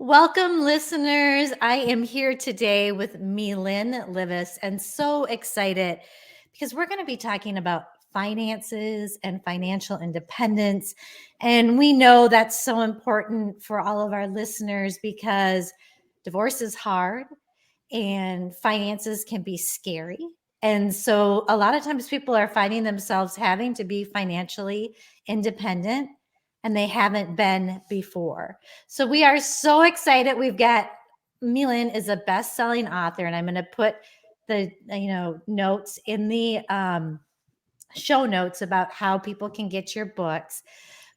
Welcome, listeners. I am here today with Millen Livis and so excited because we're going to be talking about finances and financial independence. And we know that's so important for all of our listeners because divorce is hard and finances can be scary. And so a lot of times people are finding themselves having to be financially independent and they haven't been before. So we are so excited. We've got Millen is a best-selling author, and I'm going to put the notes in the show notes about how people can get your books.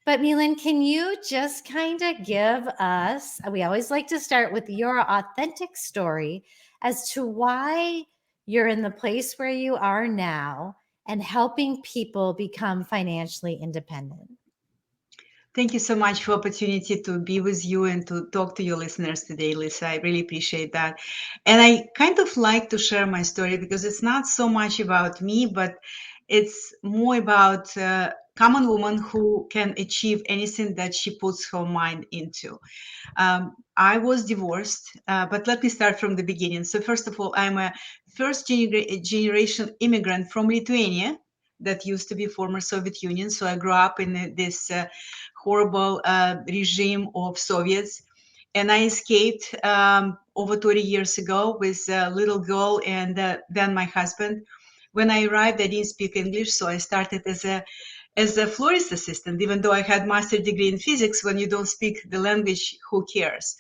But Millen, can you just kind of give us, we always like to start with your authentic story as to why you're in the place where you are now and helping people become financially independent? Thank you so much for opportunity to be with you and to talk to your listeners today, Lisa. I really appreciate that. And I kind of like to share my story because it's not so much about me, but it's more about a common woman who can achieve anything that she puts her mind into. I was divorced, but let me start from the beginning. So first of all, I'm a first generation immigrant from Lithuania that used to be former Soviet Union. So I grew up in this horrible regime of Soviets. And I escaped over 20 years ago with a little girl and then my husband. When I arrived, I didn't speak English, so I started as a florist assistant. Even though I had master's degree in physics, when you don't speak the language, who cares?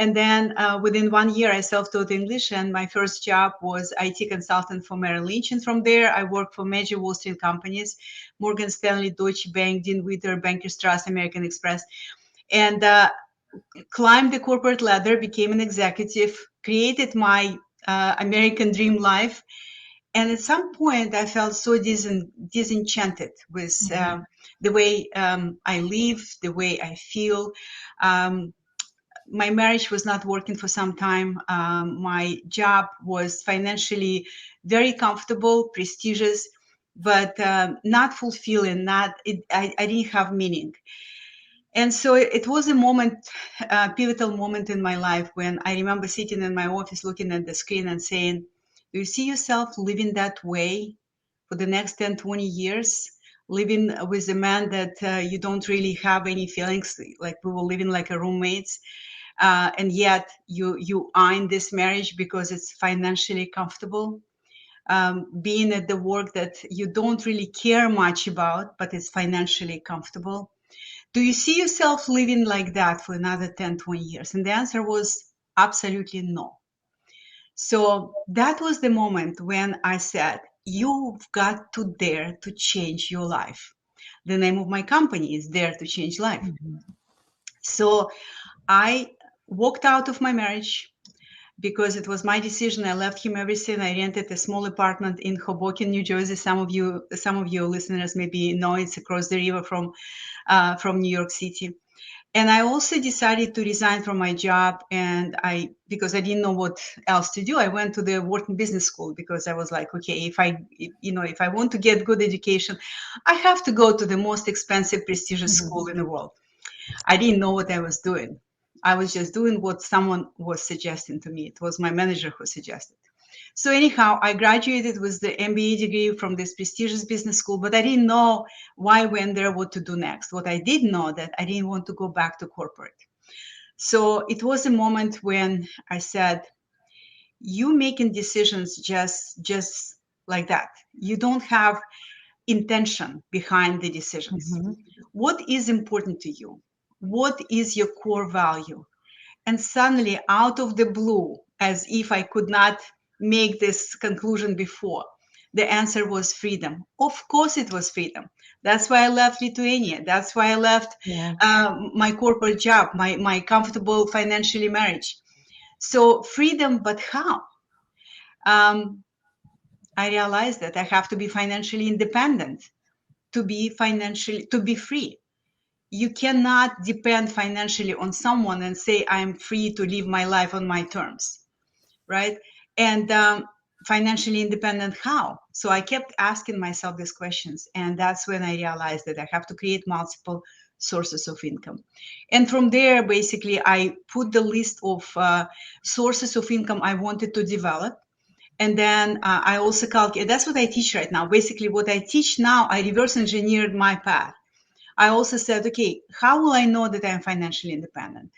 And then within 1 year, I self-taught English, and my first job was IT consultant for Merrill Lynch. And from there, I worked for major Wall Street companies, Morgan Stanley, Deutsche Bank, Dean Witter, Bankers Trust, American Express, and climbed the corporate ladder, became an executive, created my American dream life. And at some point, I felt so disenchanted with the way I live, the way I feel. Um, my marriage was not working for some time. My job was financially very comfortable, prestigious, but not fulfilling. I didn't have meaning. And so it was a moment, a pivotal moment in my life when I remember sitting in my office, looking at the screen and saying, "Do you see yourself living that way for the next 10, 20 years?" Living with a man that you don't really have any feelings, like we were living like a roommates, and yet you are in this marriage because it's financially comfortable. Being at the work that you don't really care much about, but it's financially comfortable. Do you see yourself living like that for another 10, 20 years? And the answer was absolutely no. So that was the moment when I said, you've got to dare to change your life. The name of my company is Dare to Change Life. Mhm. So I walked out of my marriage because it was my decision. I left him everything. I rented a small apartment in Hoboken, New Jersey. Some of you listeners maybe know it's across the river from New York City. And I also decided to resign from my job, and because I didn't know what else to do, I went to the Wharton Business School because I was like, okay, if I want to get good education, I have to go to the most expensive, prestigious school Mhm. in the world. I didn't know what I was doing. I was just doing what someone was suggesting to me. It was my manager who suggested. So anyhow, I graduated with the MBA degree from this prestigious business school, but I didn't know why I went there, what to do next. What I did know that I didn't want to go back to corporate. So it was a moment when I said, you making decisions just like that. You don't have intention behind the decisions. Mhm. What is important to you? What is your core value? And suddenly, out of the blue, as if I could not make this conclusion before, the answer was freedom. Of course, it was freedom. That's why I left Lithuania. That's why I left Yeah. my corporate job, my comfortable financially marriage. So, freedom, but how? Um, I realized that I have to be financially independent to be free. You cannot depend financially on someone and say I'm free to live my life on my terms, right? And financially independent how? So I kept asking myself these questions, and that's when I realized that I have to create multiple sources of income. And from there, basically, I put the list of sources of income I wanted to develop. And then I also calculate. That's what I teach right now. Basically, what I teach now, I reverse engineered my path. I also said, okay, how will I know that I'm financially independent?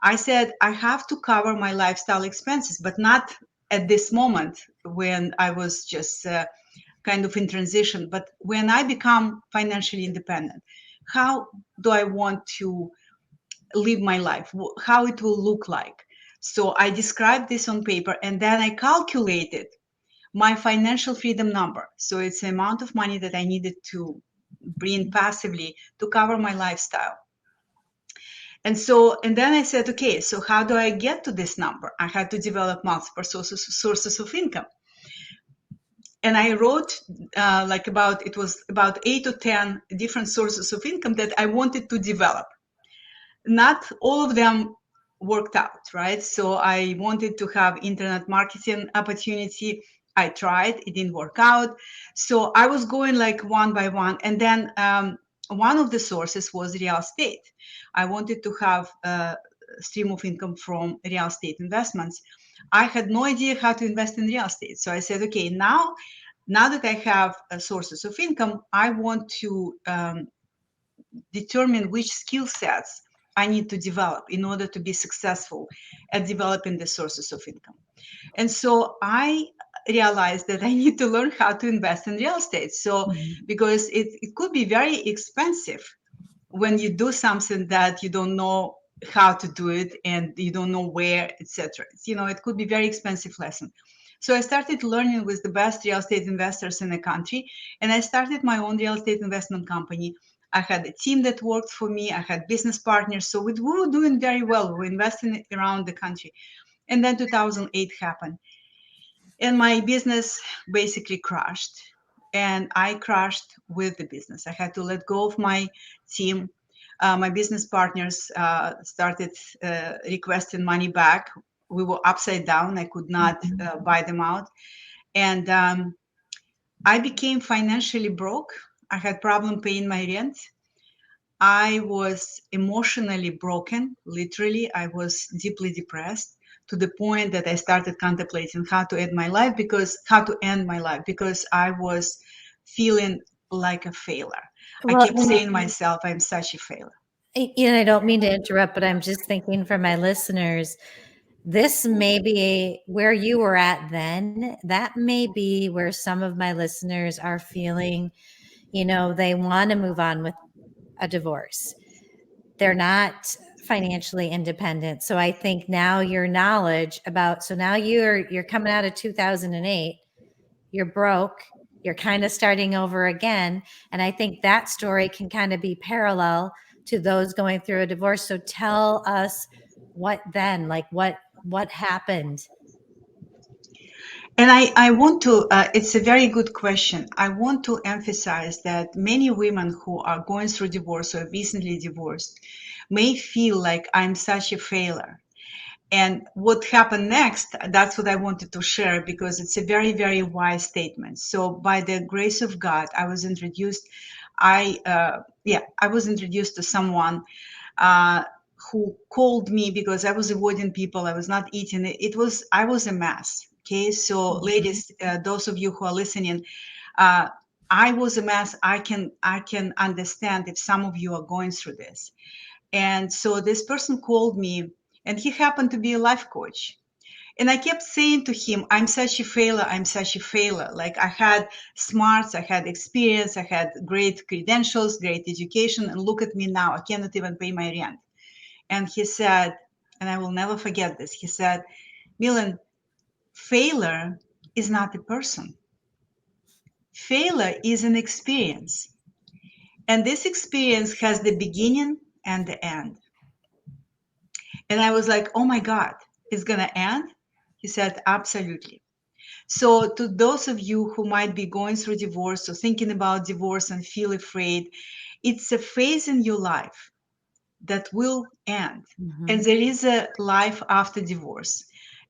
I said, I have to cover my lifestyle expenses, but not at this moment when I was just kind of in transition. But when I become financially independent, how do I want to live my life? How it will look like? So I described this on paper, and then I calculated my financial freedom number. So it's the amount of money that I needed to bring passively to cover my lifestyle. And then I said, okay, so how do I get to this number? I had to develop multiple sources of income. And I wrote it was about 8 or 10 different sources of income that I wanted to develop. Not all of them worked out, right? So I wanted to have internet marketing opportunity. I tried, it didn't work out. So I was going like one by one. And then one of the sources was real estate. I wanted to have a stream of income from real estate investments. I had no idea how to invest in real estate. So I said, okay, now that I have sources of income, I want to determine which skill sets I need to develop in order to be successful at developing the sources of income. And so I realized that I need to learn how to invest in real estate. So, because it could be very expensive when you do something that you don't know how to do it and you don't know where, etc. It could be very expensive lesson. So I started learning with the best real estate investors in the country, and I started my own real estate investment company. I had a team that worked for me. I had business partners. So we were doing very well. We were investing around the country. And then 2008 happened. And my business basically crashed. And I crashed with the business. I had to let go of my team. My business partners started requesting money back. We were upside down. I could not buy them out. And I became financially broke. I had problem paying my rent. I was emotionally broken, literally. I was deeply depressed to the point that I started contemplating how to end my life because I was feeling like a failure. I Well, kept saying to myself, I'm such a failure. I don't mean to interrupt, but I'm just thinking for my listeners, this may be where you were at then. That may be where some of my listeners are feeling, they want to move on with a divorce. They're not financially independent. So I think now your knowledge so now you're coming out of 2008, you're broke, you're kind of starting over again. And I think that story can kind of be parallel to those going through a divorce. So tell us what then, like what happened? And I want to, it's a very good question. I want to emphasize that many women who are going through divorce or recently divorced may feel like I'm such a failure. And what happened next, that's what I wanted to share because it's a very, very wise statement. So by the grace of God, I was introduced, I was introduced to someone who called me because I was avoiding people. I was not eating. I was a mess. Okay. So ladies, those of you who are listening, I was a mess. I can understand if some of you are going through this. And so this person called me, and he happened to be a life coach. And I kept saying to him, I'm such a failure. I'm such a failure. Like I had smarts, I had experience, I had great credentials, great education. And look at me now. I cannot even pay my rent. And he said, and I will never forget this. He said, Millen, failure is not a person. Failure is an experience. And this experience has the beginning and the end. And I was like, oh my God, it's going to end? He said, absolutely. So to those of you who might be going through divorce or thinking about divorce and feel afraid, it's a phase in your life that will end. And there is a life after divorce.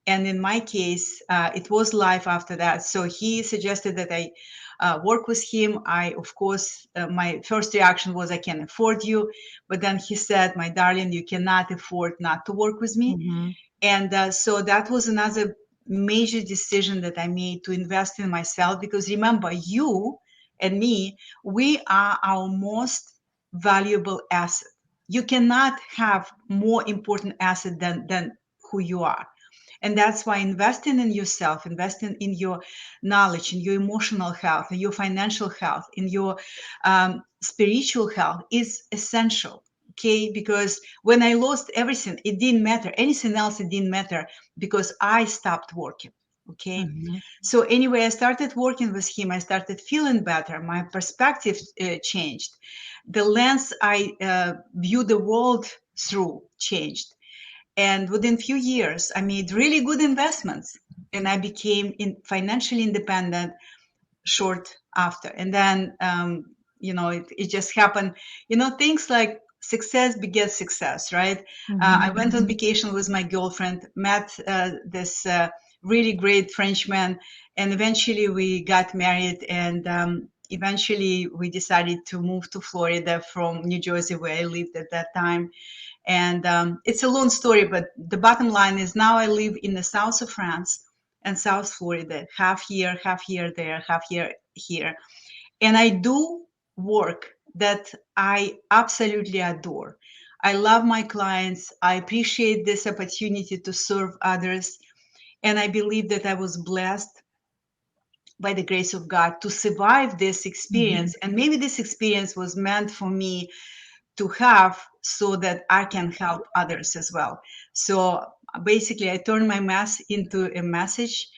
And in my case, it was life after that. So he suggested that I work with him. I, of course, my first reaction was, I can afford you. But then he said, my darling, you cannot afford not to work with me. Mhm. And so that was another major decision that I made, to invest in myself. Because remember, you and me, we are our most valuable asset. You cannot have more important asset than who you are. And that's why investing in yourself, investing in your knowledge, in your emotional health, in your financial health, in your spiritual health is essential. Okay, because when I lost everything, it didn't matter. Anything else, it didn't matter, because I stopped working. Okay. Mhm. So anyway, I started working with him. I started feeling better. My perspective changed. The lens I view the world through changed. And within few years, I made really good investments, and I became financially independent short after. And then, it just happened. Things like success begets success, right? I Mhm. went on vacation with my girlfriend, met this really great Frenchman, and eventually we got married. And eventually we decided to move to Florida from New Jersey, where I lived at that time. And it's a long story, but the bottom line is, now I live in the south of France and South Florida, half year there, half year here. And I do work that I absolutely adore. I love my clients. I appreciate this opportunity to serve others. And I believe that I was blessed by the grace of God to survive this Mhm. experience. And maybe this experience was meant for me to have, so that I can help others as well. So basically, I turn my mess into a message.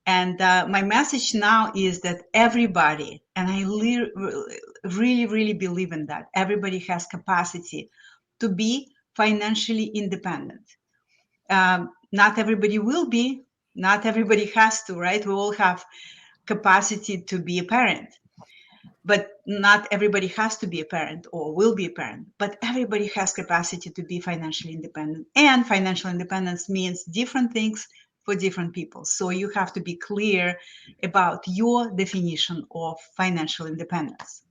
And my message now is that everybody, and I really, really believe in that, everybody has capacity to be financially independent. Not everybody will be, not everybody has to, right? We all have capacity to be a parent, but not everybody has to be a parent or will be a parent. But everybody has capacity to be financially independent, and financial independence means different things for different people. So you have to be clear about your definition of financial independence.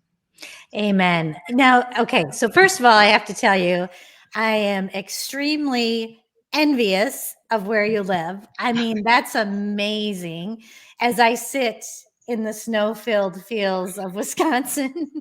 Amen. Now, okay, so first of all, I have to tell you, I am extremely envious of where you live. I mean, that's amazing. As I sit in the snow-filled fields of Wisconsin.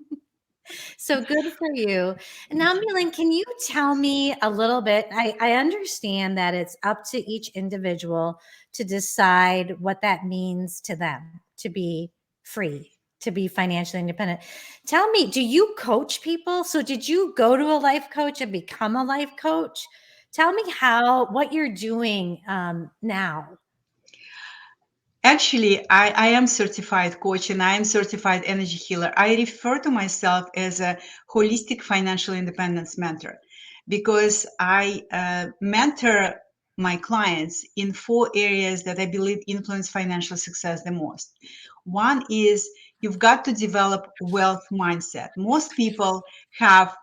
So good for you. And now, Milan, can you tell me a little bit? I understand that it's up to each individual to decide what that means to them to be free, to be financially independent. Tell me, do you coach people? So, did you go to a life coach and become a life coach? Tell me what you're doing now. Actually, I am certified coach, and I am certified energy healer. I refer to myself as a holistic financial independence mentor, because I mentor my clients in 4 areas that I believe influence financial success the most. One is, you've got to develop wealth mindset. Most people have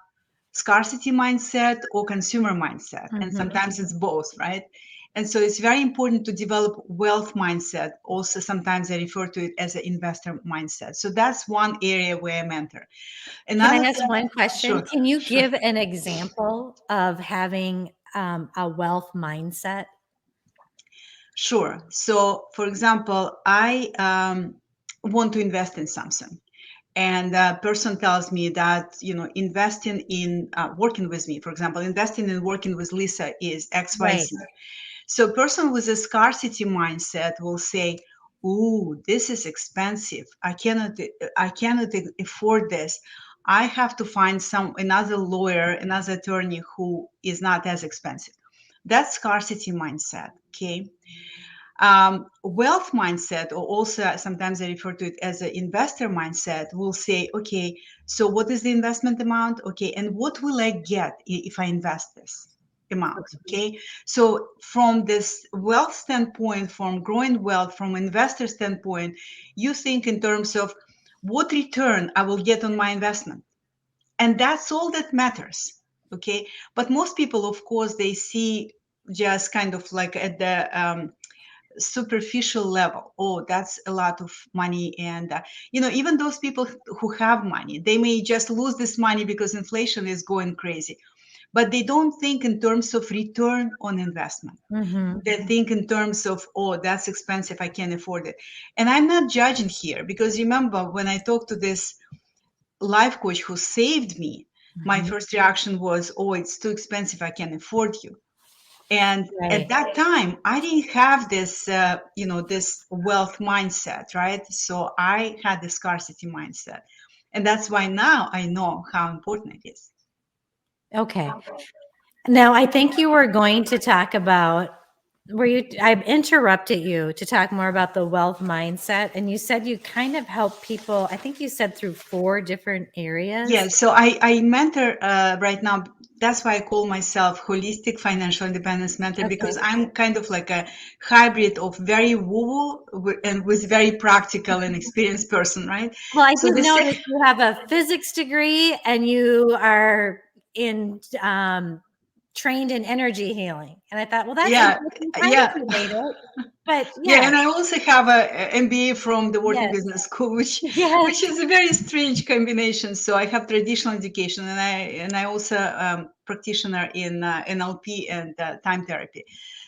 scarcity mindset or consumer mindset, and Mhm. sometimes it's both, right? And so it's very important to develop wealth mindset. Also, sometimes I refer to it as an investor mindset. So that's one area where I mentor. Can I Another ask thing, one question? sure, Can you sure, give an example of having a wealth mindset? sure. So, for example, I want to invest in something, and a person tells me that, investing in working with me, for example, investing in working with Lesa is Right. XYZ. So a person with a scarcity mindset will say, "Ooh, this is expensive. I cannot afford this. I have to find another lawyer, another attorney who is not as expensive." That's scarcity mindset. Okay. Wealth mindset, or also sometimes I refer to it as an investor mindset, will say, okay, so what is the investment amount? Okay, and what will I get if I invest this amount? Okay, so from this wealth standpoint, from growing wealth, from investor standpoint, you think in terms of what return I will get on my investment, and that's all that matters. Okay, but most people, of course, they see just kind of like at the superficial level. Oh, that's a lot of money. And, even those people who have money, they may just lose this money because inflation is going crazy. But they don't think in terms of return on investment. Mhm. They think in terms of, oh, that's expensive, I can't afford it. And I'm not judging here, because remember, when I talked to this life coach who saved me, my Mhm. first reaction was, oh, it's too expensive, I can't afford you. And at Right. that time, I didn't have this, this wealth mindset, right? So I had the scarcity mindset. And that's why now I know how important it is. Okay. Now, I think you were going to talk about I interrupted you to talk more about the wealth mindset, and you said you kind of help people, I think you said through 4 different Yeah, areas. so I mentor right now. That's why I call myself holistic financial independence mentor, because Okay. I'm kind of like a hybrid of very woo-woo and with very practical and experienced person, right? Well, I So did this, notice you have a physics degree and you are trained in energy healing, and I thought, well, that's yeah, interesting, kind of yeah. related, but Yeah, yeah, and I also have a MBA from the Wharton yes, Business School, which yes. is a very strange combination. So I have traditional education, and I also practitioner in NLP and time therapy.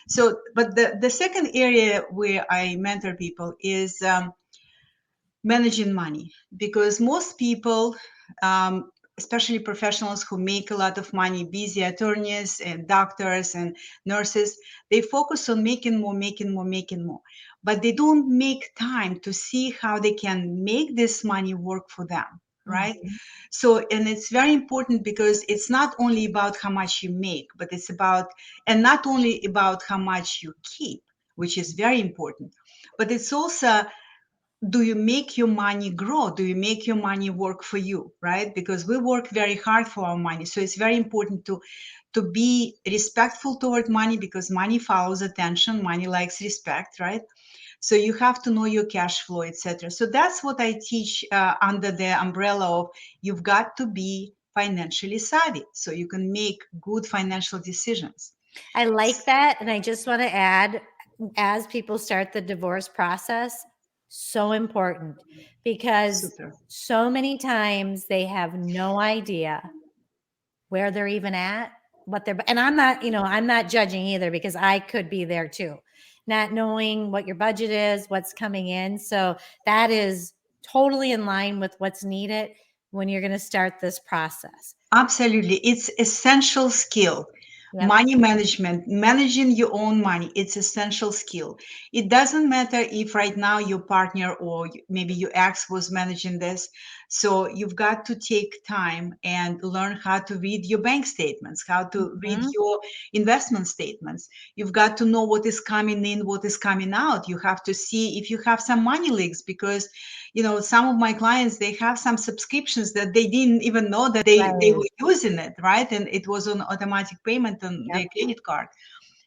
So, but the second area where I mentor people is managing money, because most people, especially professionals who make a lot of money, busy attorneys and doctors and nurses, they focus on making more, making more, making more, but they don't make time to see how they can make this money work for them, right? Mhm. So, and it's very important, because it's not only about how much you make, but it's about, and not only about how much you keep, which is very important, but it's also, do you make your money grow? Do you make your money work for you, right? Because we work very hard for our money. So it's very important to be respectful toward money, because money follows attention. Money likes respect, right? So you have to know your cash flow, etc. So that's what I teach under the umbrella of, you've got to be financially savvy so you can make good financial decisions. I like that, and I just want to add, as people start the divorce process, so important, because Super. so many times they have no idea where they're even at, what they're, and I'm not judging either, because I could be there too, not knowing what your budget is, what's coming in. So that is totally in line with what's needed when you're going to start this process. Absolutely. It's essential skill. Yep. Money management, managing your own money, it's essential skill. It doesn't matter if right now your partner or maybe your ex was managing this. So you've got to take time and learn how to read your bank statements, how to read Mhm. your investment statements. You've got to know what is coming in, what is coming out. You have to see if you have some money leaks, because some of my clients, they have some subscriptions that they didn't even know that they Right. were using it, right? And it was on automatic payment on Yep. their credit card.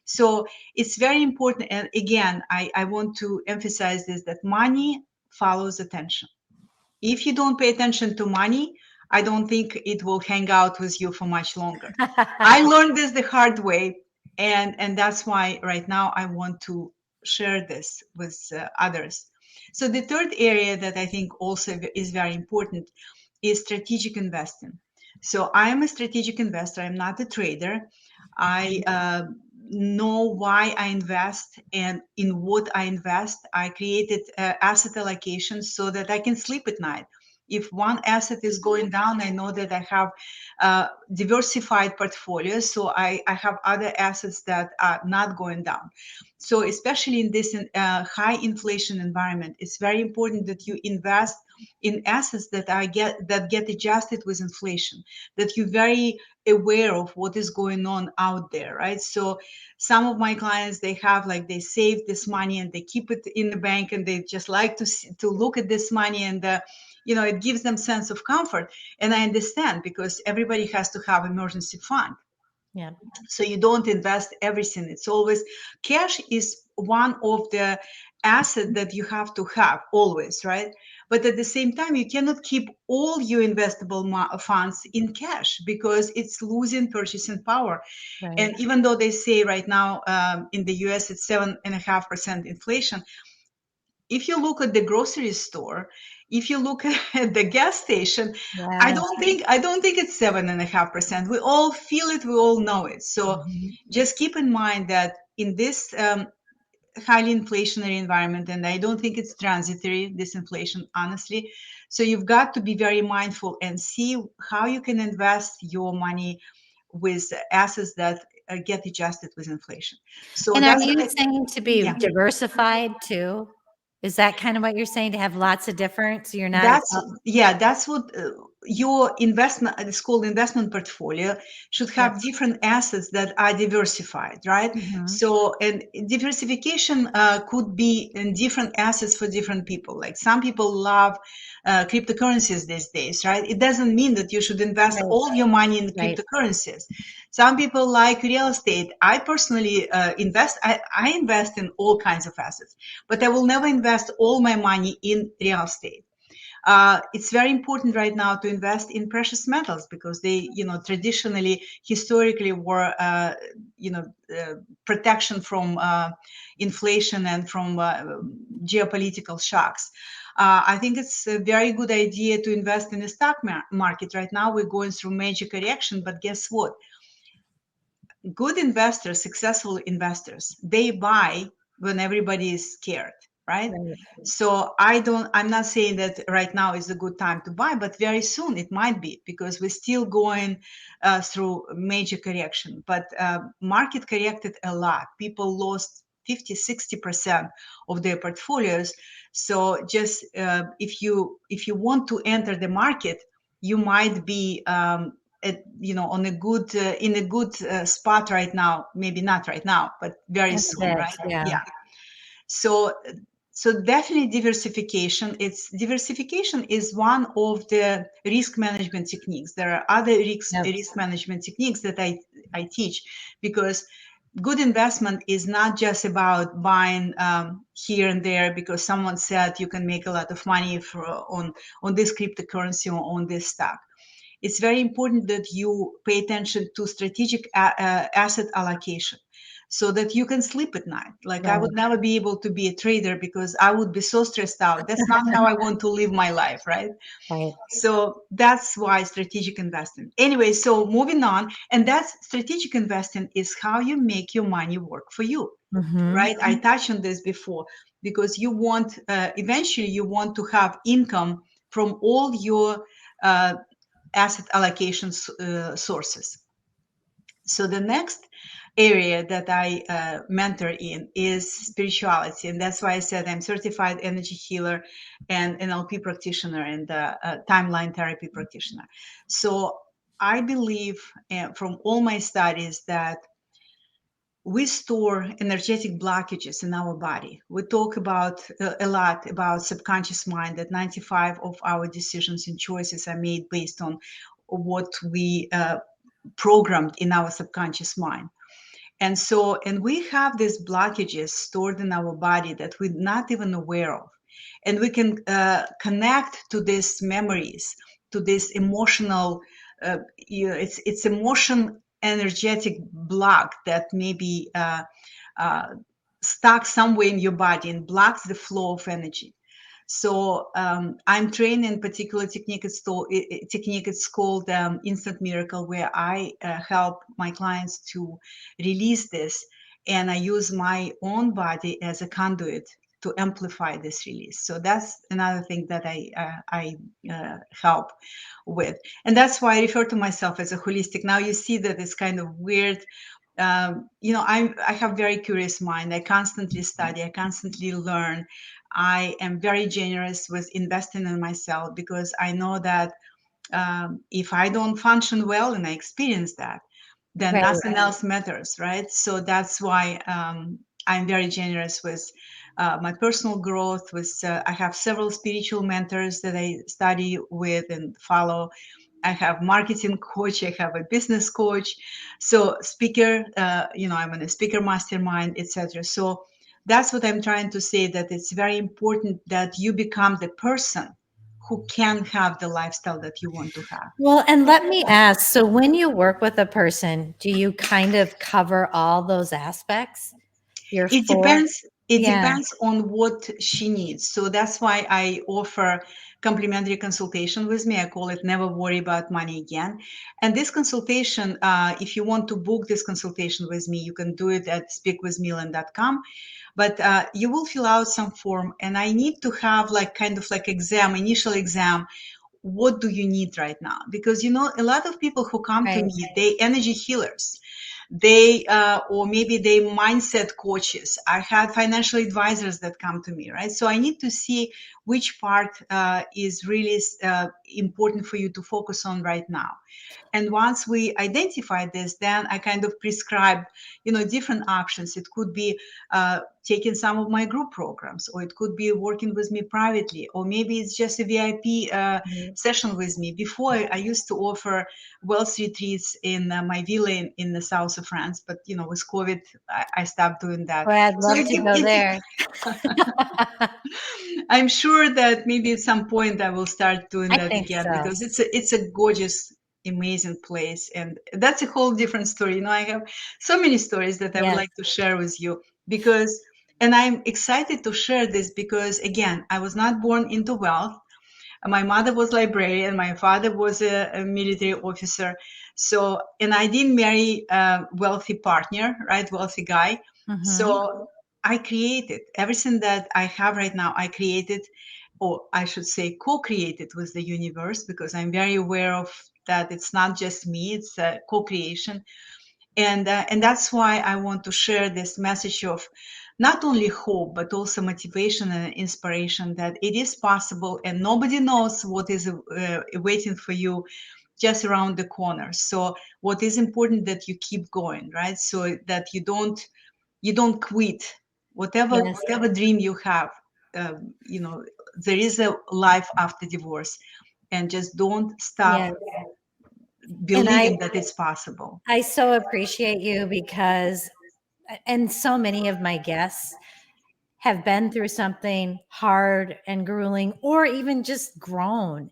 So it's very important. And again, I want to emphasize this, that money follows attention. If you don't pay attention to money, I don't think it will hang out with you for much longer. I learned this the hard way, and that's why right now I want to share this with others. So the third area that I think also is very important is strategic investing. So I am a strategic investor. I'm not a trader. I know why I invest and in what I invest. I created asset allocations so that I can sleep at night. If one asset is going down, I know that I have diversified portfolio, so I have other assets that are not going down. So especially in this high inflation environment, it's very important that you invest in assets that get adjusted with inflation, that you're very aware of what is going on out there, right? So some of my clients, they have, like, they save this money and they keep it in the bank, and they just like to look at this money, and it gives them sense of comfort. And I understand, because everybody has to have emergency fund. Yeah. So you don't invest everything. It's always, cash is one of the asset that you have to have always, right? But at the same time, you cannot keep all your investable funds in cash because it's losing purchasing power. Right. And even though they say right now in the US it's 7.5% inflation, if you look at the grocery store, if you look at the gas station, I Yes. don't think I don't think it's 7.5%. We all feel it, we all know it. So Mhm. just keep in mind that in this highly inflationary environment, and I don't think it's transitory, this inflation, honestly. So you've got to be very mindful and see how you can invest your money with assets that get adjusted with inflation. So And are that's you what I, saying to be yeah. diversified too? Is that kind of what you're saying, to have lots of different, so you're not That's that's what your investment, it's called investment portfolio, should Yep. have different assets that are diversified, right? Mhm. So, and diversification could be in different assets for different people. Like some people love cryptocurrencies these days, right? It doesn't mean that you should invest Right, all your money in right. cryptocurrencies. Some people like real estate. I personally invest. I invest in all kinds of assets, but I will never invest all my money in real estate. It's very important right now to invest in precious metals because they, traditionally, historically were, protection from inflation and from geopolitical shocks. I think it's a very good idea to invest in the stock market. Right now, we're going through major correction, but guess what? Good investors, successful investors, they buy when everybody is scared, right? Right. So I'm not saying that right now is a good time to buy, but very soon it might be because we're still going through major correction. But market corrected a lot. People lost 50, 60% of their portfolios. So just if you want to enter the market, you might be on a good in a good spot right now, maybe not right now, but very In a soon, bit, right? yeah. Yeah. So definitely diversification is one of the risk management techniques. There are other Yep. risk management techniques that I teach, because good investment is not just about buying here and there because someone said you can make a lot of money on this cryptocurrency or on this stock. It's very important that you pay attention to strategic asset allocation so that you can sleep at night. Like I would Right. never be able to be a trader because I would be so stressed out. That's not how I want to live my life, right? Right. So that's why strategic investing. Anyway, so moving on, and that's strategic investing is how you make your money work for you, Mhm. right? I touched on this before because you want eventually you want to have income from all your uh, asset allocation sources. So the next area that I mentor in is spirituality, and that's why I said I'm certified energy healer and NLP practitioner and timeline therapy practitioner. So I believe from all my studies that we store energetic blockages in our body. We talk about a lot about subconscious mind, that 95 of our decisions and choices are made based on what we programmed in our subconscious mind. And we have these blockages stored in our body that we're not even aware of. And we can connect to these memories, to this emotional, it's emotion energetic block that maybe uh, stuck somewhere in your body and blocks the flow of energy. So I'm trained in particular technique. It's called Instant Miracle, where I help my clients to release this, and I use my own body as a conduit to amplify this release. So that's another thing that I help with, and that's why I refer to myself as a holistic. Now you see that it's kind of weird. I have very curious mind. I constantly study. I constantly learn. I am very generous with investing in myself because I know that if I don't function well, and I experience that, then Right. nothing else matters, right? So that's why I'm very generous with my personal growth. I have several spiritual mentors that I study with and follow. I have marketing coach. I have a business coach. So speaker, I'm in a speaker mastermind, etc. So that's what I'm trying to say. That it's very important that you become the person who can have the lifestyle that you want to have. Well, and let me ask, so when you work with a person, do you kind of cover all those aspects? Your It 4? depends. It Yeah, depends on what she needs. So that's why I offer complimentary consultation with me. I call it Never Worry About Money Again. And this consultation, if you want to book this consultation with me, you can do it at speakwithmillen.com. But you will fill out some form, and I need to have like kind of like exam, initial exam. What do you need right now? Because a lot of people who come to right. me, they energy healers, they or maybe they mindset coaches. I had financial advisors that come to me, right? So I need to see which part is really important for you to focus on right now. And once we identify this, then I kind of prescribe, different options. It could be taking some of my group programs, or it could be working with me privately, or maybe it's just a VIP Mhm. session with me. Before, I used to offer wealth retreats in my villa in the south of France, but with COVID, I stopped doing that. Boy, I'd So love to go there. I'm sure that maybe at some point I will start doing I that think again, so. because it's a gorgeous, amazing place, and that's a whole different story. I have so many stories that I would Yes. like to share with you, because, and I'm excited to share this because, again, I was not born into wealth. My mother was librarian, my father was a military officer. So, and I didn't marry a wealthy partner, right? Wealthy guy. Mhm. So I created everything that I have right now. I created, or I should say, co-created with the universe, because I'm very aware of that. It's not just me; it's a co-creation, and that's why I want to share this message of not only hope but also motivation and inspiration, that it is possible, and nobody knows what is waiting for you just around the corner. So what is important, that you keep going, right? So that you don't quit Yes. whatever dream you have. um, you know there is a life after divorce, and just don't stop Yes. And believing that it's possible. I so appreciate you because and so many of my guests have been through something hard and grueling or even just grown,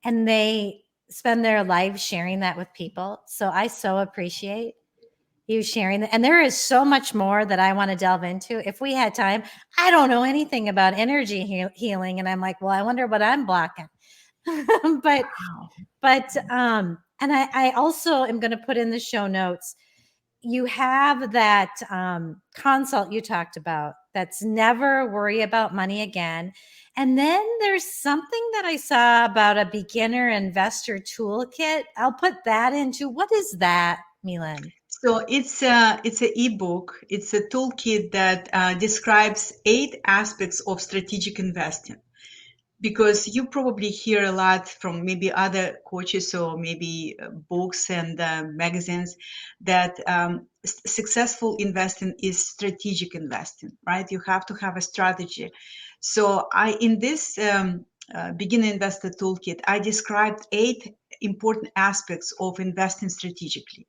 and they spend their lives sharing that with people. So I so appreciate you sharing that. And there is so much more that I want to delve into if we had time. I don't know anything about energy healing, and I'm like, well, I wonder what I'm blocking. but Wow. and I also am going to put in the show notes, you have that consult you talked about, that's never worry about money again. And then there's something that I saw about a beginner investor toolkit. I'll put that into, what is that, Milan? So it's a ebook. It's a toolkit that describes 8 aspects of strategic investing. Because you probably hear a lot from maybe other coaches, or maybe books and magazines, that successful investing is strategic investing, right? You have to have a strategy. So I, in this beginner investor toolkit, I described 8 important aspects of investing strategically.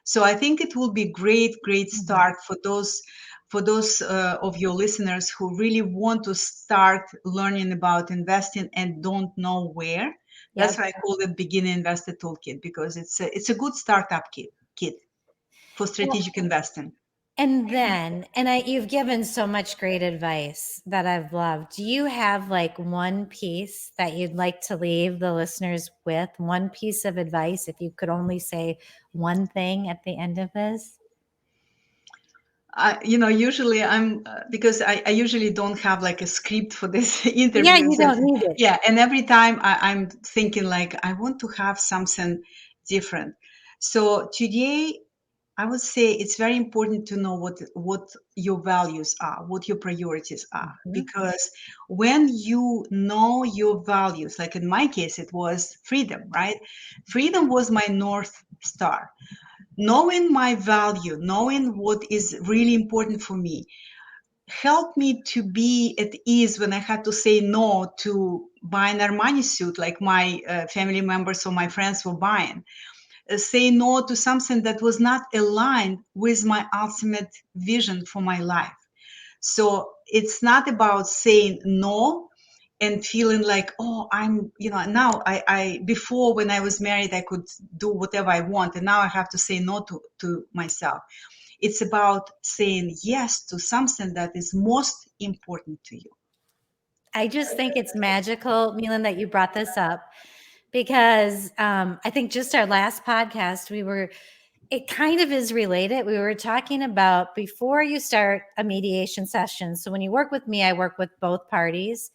So I think it will be great Mhm. start for those of your listeners who really want to start learning about investing and don't know where. That's Yep. why I call it Beginner Investor Toolkit, because it's a good startup kit for Well, strategic investing. and then, and you've given so much great advice that I've loved. Do you have like one piece that you'd like to leave the listeners with? One piece of advice, if you could only say one thing at the end of this? Usually I'm because I usually don't have like a script for this Yeah, you interviews, and don't need it. yeah, and every time I'm thinking like I want to have something different. So today I would say it's very important to know what your values are, what your priorities are, Mhm. because when you know your values, like in my case, it was freedom, right? Freedom was my North Star. Knowing my value, knowing what is really important for me, helped me to be at ease when I had to say no to buy an Armani suit like my family members or my friends were buying. Say no to something that was not aligned with my ultimate vision for my life. So it's not about saying no, and feeling like, oh, I'm, now before when I was married, I could do whatever I want. And now I have to say no to myself. It's about saying yes to something that is most important to you. I just think it's magical, Milan, that you brought this up because I think just our last podcast, it kind of is related. We were talking about before you start a mediation session. So when you work with me, I work with both parties.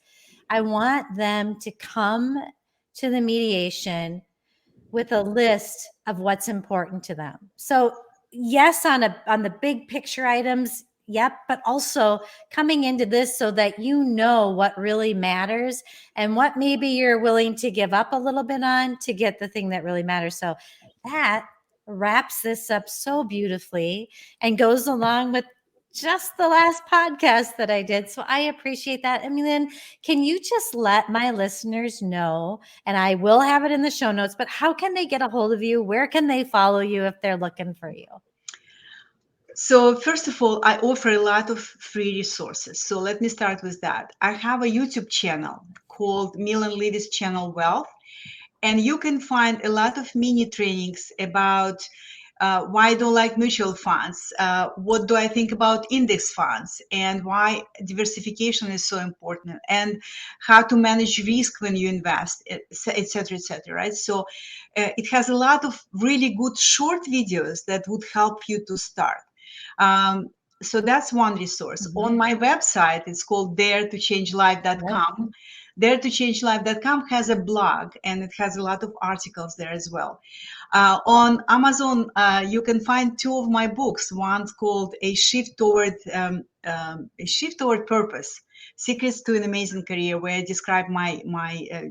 I want them to come to the mediation with a list of what's important to them. So yes, on the big picture items, yep, but also coming into this so that you know what really matters and what maybe you're willing to give up a little bit on to get the thing that really matters. So that wraps this up so beautifully and goes along with just the last podcast that I did. So I appreciate that. I mean, then can you just let my listeners know, and I will have it in the show notes, but how can they get a hold of you? Where can they follow you if they're looking for you? So first of all, I offer a lot of free resources. So let me start with that. I have a YouTube channel called Millen Livis Channel Wealth, and you can find a lot of mini trainings about why I don't like mutual funds, what do I think about index funds, and why diversification is so important, and how to manage risk when you invest, etc., etc. Right? So it has a lot of really good short videos that would help you to start. Um, so that's one resource. Mhm. On my website, it's called Yep. daretochange.life.com. Daretochange.life.com has a blog, and it has a lot of articles there as well. On Amazon, you can find two of my books. One's called A Shift Toward Purpose: Secrets to an Amazing Career, where I describe my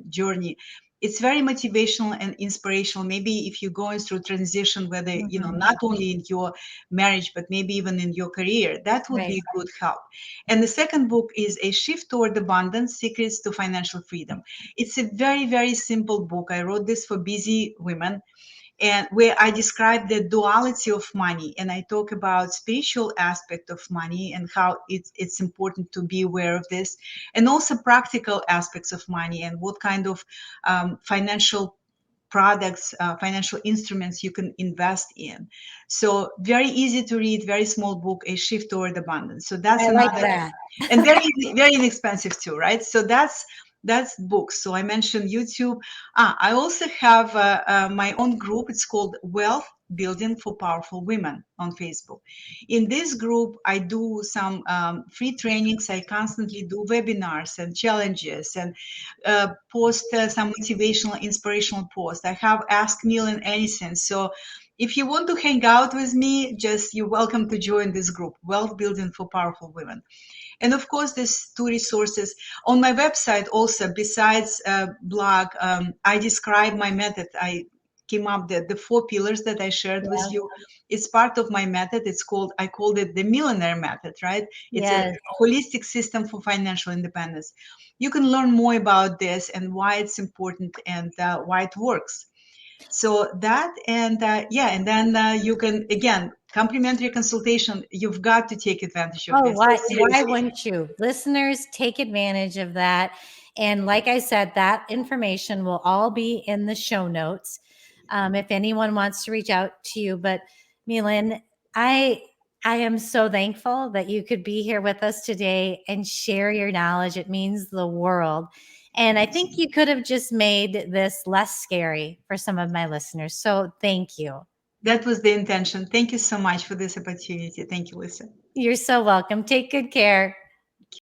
journey. It's very motivational and inspirational. Maybe if you're going through transition, whether Mhm. not only in your marriage but maybe even in your career, that would Right. be good help. And the second book is A Shift Toward Abundance: Secrets to Financial Freedom. It's a very, very simple book. I wrote this for busy women, and where I describe the duality of money, and I talk about spiritual aspect of money and how it's important to be aware of this, and also practical aspects of money and what kind of financial products, financial instruments you can invest in. So very easy to read, very small book, A Shift Toward Abundance. So that's I like another, that. and very inexpensive too, right? So that's books. So I mentioned YouTube. I also have my own group. It's called Wealth Building for Powerful Women on Facebook. In this group, I do some free trainings. I constantly do webinars and challenges and post some motivational, inspirational posts. I have Ask Millen Anything. So if you want to hang out with me, just you're welcome to join this group, Wealth Building for Powerful Women. And of course, there's two resources on my website. Also, besides blog, I describe my method. I came up the four pillars that I shared with Yeah. you. It's part of my method. I called it the millionaire method, right? It's a Yes. holistic system for financial independence. You can learn more about this and why it's important and why it works. So that, and yeah, and then you can, again, complimentary consultation. You've got to take advantage of Oh, this, why seriously. wouldn't you? Listeners, take advantage of that. And like I said, that information will all be in the show notes if anyone wants to reach out to you. But Milan, I I am so thankful that you could be here with us today and share your knowledge. It means the world. And I think you could have just made this less scary for some of my listeners. So thank you. That was the intention. Thank you so much for this opportunity. Thank you, Lisa. You're so welcome. Take good care.